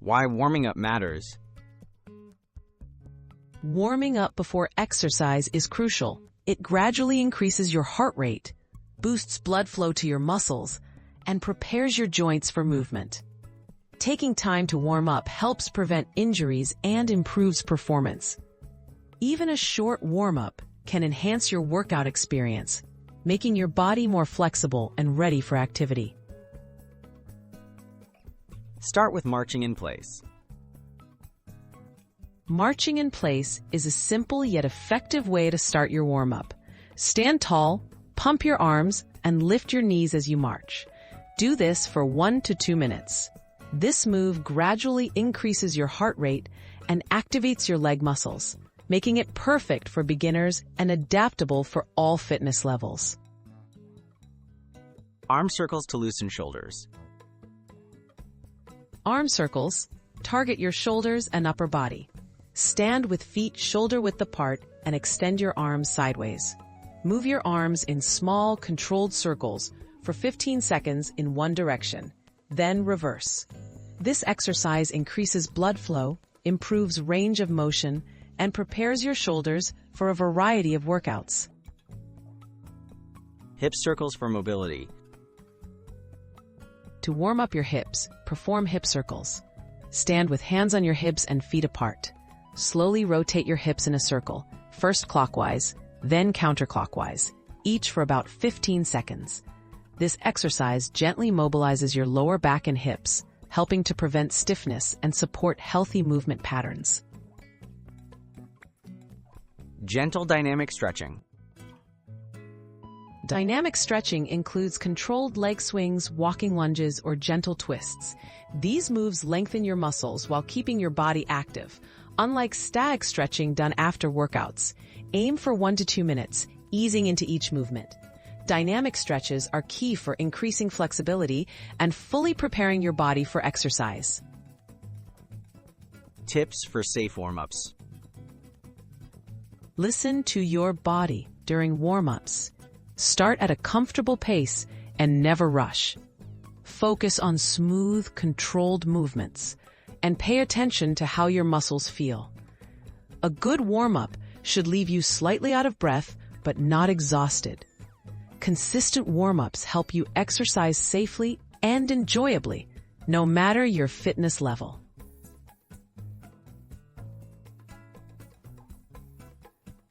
Why warming up matters. Warming up before exercise is crucial. It gradually increases your heart rate, boosts blood flow to your muscles, and prepares your joints for movement. Taking time to warm up helps prevent injuries and improves performance. Even a short warm-up can enhance your workout experience, making your body more flexible and ready for activity. Start with marching in place. Marching in place is a simple yet effective way to start your warm-up. Stand tall, pump your arms, and lift your knees as you march. Do this for 1 to 2 minutes. This move gradually increases your heart rate and activates your leg muscles, making it perfect for beginners and adaptable for all fitness levels. Arm circles to loosen shoulders. Arm circles target your shoulders and upper body. Stand with feet shoulder-width apart and extend your arms sideways. Move your arms in small, controlled circles for 15 seconds in one direction, then reverse. This exercise increases blood flow, improves range of motion, and prepares your shoulders for a variety of workouts. Hip circles for mobility. To warm up your hips, perform hip circles. Stand with hands on your hips and feet apart. Slowly rotate your hips in a circle, first clockwise, then counterclockwise, each for about 15 seconds. This exercise gently mobilizes your lower back and hips, helping to prevent stiffness and support healthy movement patterns. Gentle dynamic stretching. Dynamic stretching includes controlled leg swings, walking lunges, or gentle twists. These moves lengthen your muscles while keeping your body active. Unlike static stretching done after workouts, aim for 1 to 2 minutes, easing into each movement. Dynamic stretches are key for increasing flexibility and fully preparing your body for exercise. Tips for safe warm-ups. Listen to your body during warm-ups. Start at a comfortable pace and never rush. Focus on smooth, controlled movements and pay attention to how your muscles feel. A good warm-up should leave you slightly out of breath but not exhausted. Consistent warm-ups help you exercise safely and enjoyably, no matter your fitness level.